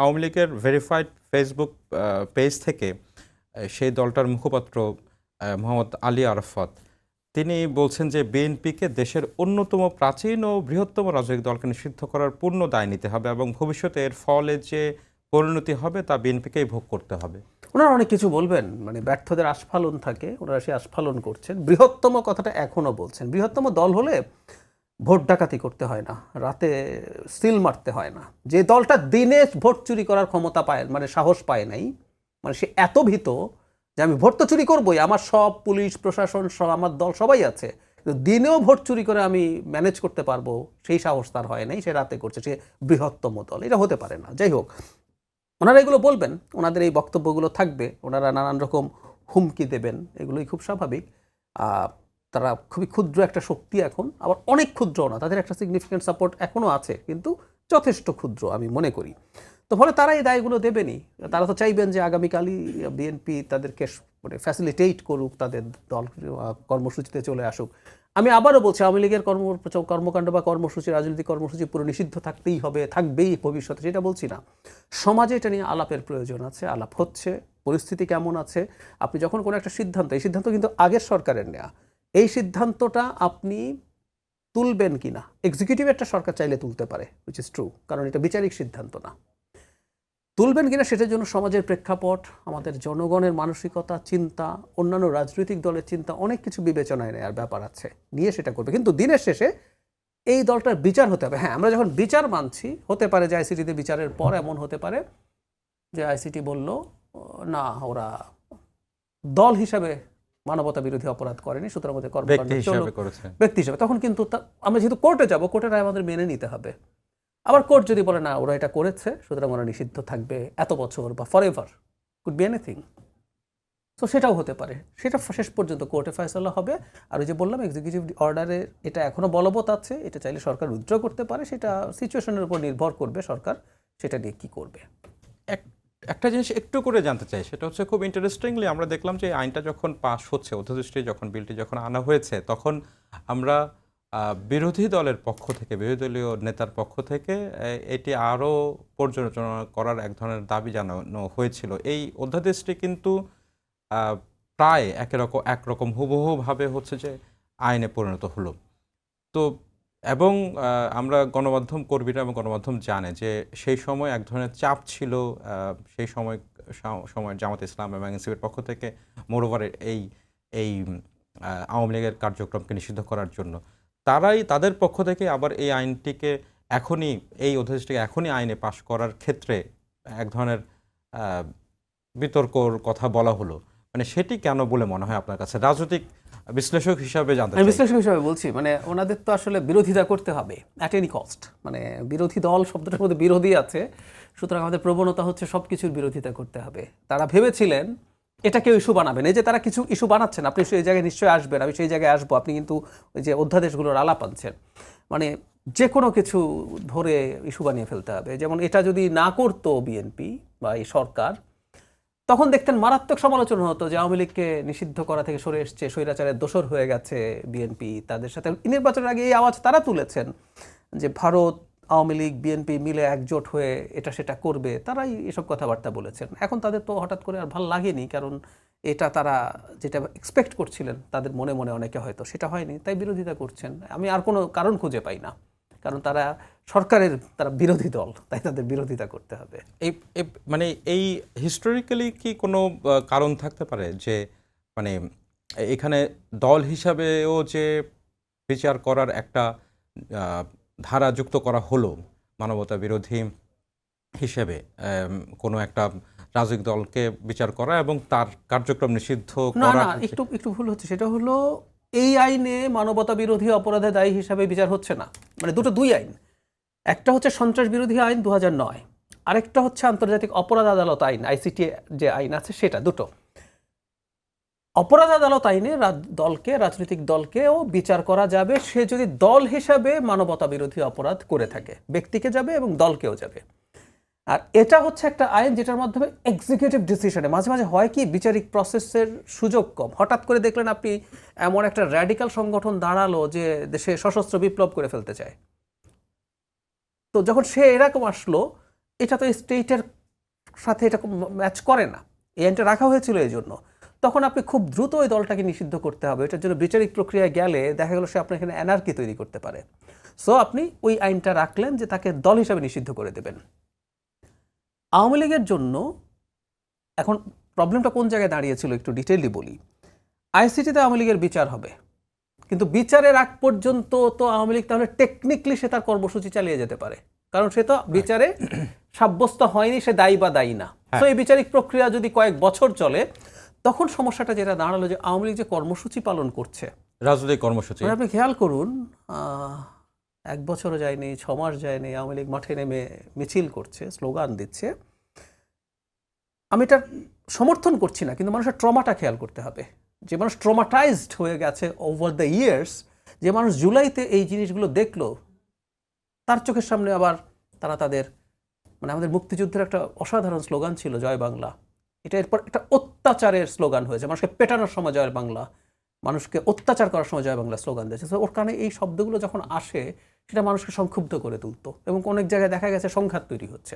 আওয়ামী লীগের verified Facebook page থেকে সেই দলটার মুখপাত্র মোহাম্মদ আলী আরাফাত তিনি বলছেন যে বিএনপিকে দেশের অন্যতম প্রাচীন ও বৃহত্তম রাজনৈতিক দলকে নিষিদ্ধ করার পূর্ণ দায় নিতে হবে এবং ভবিষ্যতে এর ফলে যে পরিণতি হবে তা বিএনপিকেই ভোগ করতে হবে। ওনারা অনেক কিছু বলবেন, মানে ব্যর্থদের আস্ফালন থাকে, ওনারা সেই আস্ফালন করছেন। বৃহত্তম কথাটা এখনও বলছেন। বৃহত্তম দল হলে ভোট ডাকাতি করতে হয় না, রাতে সিল মারতে হয় না। যে দলটা দিনে ভোট চুরি করার ক্ষমতা পায়, মানে সাহস পায় নাই, মানে সে এত ভীত যে আমি ভোট তো চুরি করবোই, আমার সব পুলিশ প্রশাসন সব আমার দল সবাই আছে, কিন্তু দিনেও ভোট চুরি করে আমি ম্যানেজ করতে পারবো, সেই সাহস তার হয় নাই, সে রাতে করছে। সে বৃহত্তম দল, এটা হতে পারে না। যাই হোক, ওনারা এগুলো বলবেন, ওনাদের এই বক্তব্যগুলো থাকবে, ওনারা নানান রকম হুমকি দেবেন, এগুলোই খুব স্বাভাবিক। তারা খুবই ক্ষুদ্র একটা শক্তি এখন, আবার অনেক ক্ষুদ্র না, তাদের একটা সিগনিফিক্যান্ট সাপোর্ট এখনও আছে, কিন্তু যথেষ্ট ক্ষুদ্র আমি মনে করি। তো ফলে তারা এই দায়গুলো দেবেনই। তারা তো চাইবেন যে আগামীকালই বিএনপি তাদেরকে মানে ফ্যাসিলিটেট করুক, তাদের দল কর্মসূচিতে চলে আসুক। আমি আবারও বলছি, আওয়ামী লীগের কর্মকাণ্ড বা কর্মসূচি, রাজনৈতিক কর্মসূচি পুরো নিষিদ্ধ থাকতেই হবে, থাকবেই ভবিষ্যতে, সেটা বলছি না। সমাজে এটা নিয়ে আলাপের প্রয়োজন আছে, আলাপ হচ্ছে। পরিস্থিতি কেমন আছে, আপনি যখন কোনো একটা সিদ্ধান্ত, এই সিদ্ধান্ত কিন্তু আগের সরকারের নেওয়া, এই সিদ্ধান্তটা আপনি তুলবেন কিনা, এক্সিকিউটিভ একটা সরকার চাইলে তুলতে পারে, হুইচ ইজ ট্রু, কারণ এটা বিচারিক সিদ্ধান্ত না। তুলবেন কিনা সেটার জন্য সমাজের প্রেক্ষাপট, আমাদের জনগণের মানসিকতা, চিন্তা, অন্যান্য রাজনৈতিক দলের চিন্তা, অনেক কিছু বিবেচনায় নেওয়ার ব্যাপার আছে, নিয়ে সেটা করবে। কিন্তু দিনের শেষে এই দলটার বিচার হতে হবে। হ্যাঁ, আমরা যখন বিচার মানছি, হতে পারে যে আইসিটিতে বিচারের পর এমন হতে পারে যে আইসিটি বলল না, ওরা দল হিসাবে মানবতা বিরোধী অপরাধ করেনি, সুতরাং ওদের কর্মকাণ্ড ব্যক্তি হিসাবে। তখন কিন্তু আমরা যেহেতু কোর্টে যাব, কোর্টের রায় আমাদের মেনে নিতে হবে। আবার কোর্ট যদি বলে না, ওরা এটা করেছে, সুতরাং ওরা নিষিদ্ধ থাকবে এত বছর বা ফরএভার, কুড বি এনিথিং। তো সেটাও হতে পারে, সেটা শেষ পর্যন্ত কোর্টে ফয়সালা হবে। আর ওই যে বললাম, এক্সিকিউটিভ অর্ডারে এটা এখনও বলবৎ আছে, এটা চাইলে সরকার উইথড্র করতে পারে, সেটা সিচুয়েশনের উপর নির্ভর করবে সরকার সেটা নিয়ে কী করবে। একটা জিনিস একটু করে জানতে চাই, সেটা হচ্ছে খুব ইন্টারেস্টিংলি আমরা দেখলাম যে আইনটা যখন পাস হচ্ছে, অধ্যাদেশটি যখন, বিলটি যখন আনা হয়েছে, তখন আমরা বিরোধী দলের পক্ষ থেকে, বিরোধী দলীয় নেতার পক্ষ থেকে এটি আরও পর্যালোচনা করার এক ধরনের দাবি জানানো হয়েছিল। এই অধ্যাদেশটি কিন্তু প্রায় একরকম হুবহুভাবে হচ্ছে যে আইনে পরিণত হলো। তো এবং আমরা গণমাধ্যম কর্মীরা এবং গণমাধ্যম জানে যে সেই সময় এক ধরনের চাপ ছিল সেই সময় জামাত ইসলাম এবং এনসিপির পক্ষ থেকে মোরওভার এই আওয়ামী লীগের কার্যক্রমকে নিষিদ্ধ করার জন্য। তাদের পক্ষ থেকে আবার এই আইনটিকে এখনই, এই অধ্যাদেশটিকে এখনই আইনে পাশ করার ক্ষেত্রে এক ধরনের বিতর্কর কথা বলা হলো। মানে সেটি কেন বলে মনে হয় আপনার কাছে, রাজনৈতিক বিশ্লেষক হিসাবে জানতে চাই? বিশ্লেষক হিসাবে বলছি, মানে ওনাদের তো আসলে বিরোধিতা করতে হবে অ্যাট এনি কস্ট। মানে বিরোধী দল শব্দটার মধ্যে বিরোধী আছে, সুতরাং আমাদের প্রবণতা হচ্ছে সব কিছুর বিরোধিতা করতে হবে। তারা ভেবেছিলেন এটাকে ইস্যু বানাবেন, এই যে তারা কিছু ইস্যু বানাচ্ছেন, আপনি সেই জায়গায় নিশ্চয়ই আসবেন, আমি সেই জায়গায় আসবো। আপনি কিন্তু ওই যে অধ্যাদেশগুলোর আলাপ আনছেন, মানে যে কোনো কিছু ধরে ইস্যু বানিয়ে ফেলতে হবে। যেমন এটা যদি না করতো বিএনপি বা এই সরকার, তখন দেখতেন মারাত্মক সমালোচনা হতো যে আওয়ামী লীগকে নিষিদ্ধ করা থেকে সরে এসছে, স্বৈরাচারের দোসর হয়ে গেছে বিএনপি। তাদের সাথে নির্বাচনের আগে এই আওয়াজ তারা তুলেছেন যে ভারত, আওয়ামী লীগ, বিএনপি মিলে একজোট হয়ে এটা সেটা করবে, তারাই এসব কথাবার্তা বলেছেন। এখন তাদের তো হঠাৎ করে আর ভালো লাগেনি, কারণ এটা তারা যেটা এক্সপেক্ট করছিলেন তাদের মনে মনে অনেকে, হয়তো সেটা হয়নি, তাই বিরোধিতা করছেন। আমি আর কোনো কারণ খুঁজে পাই না, কারণ তারা সরকারের, তারা বিরোধী দল, তাই তাদের বিরোধিতা করতে হবে। মানে এই হিস্টোরিক্যালি কি কোনো কারণ থাকতে পারে যে মানে এখানে দল হিসাবেও যে বিচার করার একটা ধারা যুক্ত করা হলো, মানবতা বিরোধী হিসেবে কোনো একটা রাজনৈতিক দলকে বিচার করা এবং তার কার্যক্রম নিষিদ্ধ করা? না, একটু ভুল হচ্ছে। সেটা হলো, এই আইনে মানবতা বিরোধী অপরাধে দায়ী হিসাবে বিচার হচ্ছে না। মানে দুই আইন, একটা হচ্ছে সন্ত্রাস বিরোধী আইন 2009, আরেকটা হচ্ছে আন্তর্জাতিক অপরাধ আদালত আইন, আইসিটি যে আইন আছে সেটা। দুটো অপরাধ আদালত আইনে দলকে, রাজনৈতিক দলকেও বিচার করা যাবে সে যদি দল হিসাবে মানবতা বিরোধী অপরাধ করে থাকে, ব্যক্তিকে যাবে এবং দলকেও যাবে। আর এটা হচ্ছে একটা আইন যেটার মাধ্যমে এক্সিকিউটিভ ডিসিশনে মাঝে মাঝে হয় কি, বিচারিক প্রসেসের সুযোগ কম। হঠাৎ করে দেখলেন আপনি এমন একটা র্যাডিক্যাল সংগঠন দাঁড়ালো যে দেশে সশস্ত্র বিপ্লব করে ফেলতে চায়, তো যখন সে এরকম আসলো, এটা তো স্টেটের সাথে এটা ম্যাচ করে না, এই আইনটা রাখা হয়েছিল এই জন্য। তখন আপনি খুব দ্রুত ওই দলটাকে নিষিদ্ধ করতে হবে। এটার জন্য বিচারিক প্রক্রিয়ায় গেলে দেখা গেল সে আপনার এখানে অ্যানার্কি তৈরি করতে পারে। সো আপনি ওই আইনটা রাখলেন যে তাকে দল হিসাবে নিষিদ্ধ করে দেবেন। আওয়ামী লীগের জন্য এখন প্রবলেমটা কোন জায়গায় দাঁড়িয়েছিল একটু ডিটেইলি বলি। আইসিটিতে আওয়ামী লীগের বিচার হবে, কিন্তু বিচারের আগ পর্যন্ত তো আওয়ামী লীগ তাহলে টেকনিক্যালি সে তার কর্মসূচি চালিয়ে যেতে পারে, কারণ সে তো বিচারে সাব্যস্ত হয়নি সে দায়ী বা দায়ী না। তো এই বিচারিক প্রক্রিয়া যদি কয়েক বছর চলে, তখন সমস্যাটা যেটা দাঁড়ালো যে আওয়ামী লীগ যে কর্মসূচি পালন করছে, রাজনৈতিক কর্মসূচি, মানে আপনি খেয়াল করুন 1 বছরও যায়নি, 6 মাস যায়নি, আওয়ামী লীগ মাঠে নেমে মিছিল করছে, স্লোগান দিচ্ছে। আমি এটা সমর্থন করছি না, কিন্তু মানুষের ট্রমাটা খেয়াল করতে হবে। যে মানুষ ট্রমাটাইজড হয়ে গেছে ওভার দ্য ইয়ার্স, যে মানুষ জুলাইতে এই জিনিসগুলো দেখলো, তার চোখের সামনে আবার তারা তাদের মানে আমাদের মুক্তিযুদ্ধের একটা অসাধারণ স্লোগান ছিল জয় বাংলা, এটা এরপর একটা অত্যাচারের স্লোগান হয়েছে। মানুষকে পেটানোর সময় জয় বাংলা, মানুষকে অত্যাচার করার সময় জয় বাংলা স্লোগান দিয়েছে। তো ওর কারণে এই শব্দগুলো যখন আসে সেটা মানুষকে সংক্ষুব্ধ করে তুলতো এবং অনেক জায়গায় দেখা গেছে সংঘাত তৈরি হচ্ছে।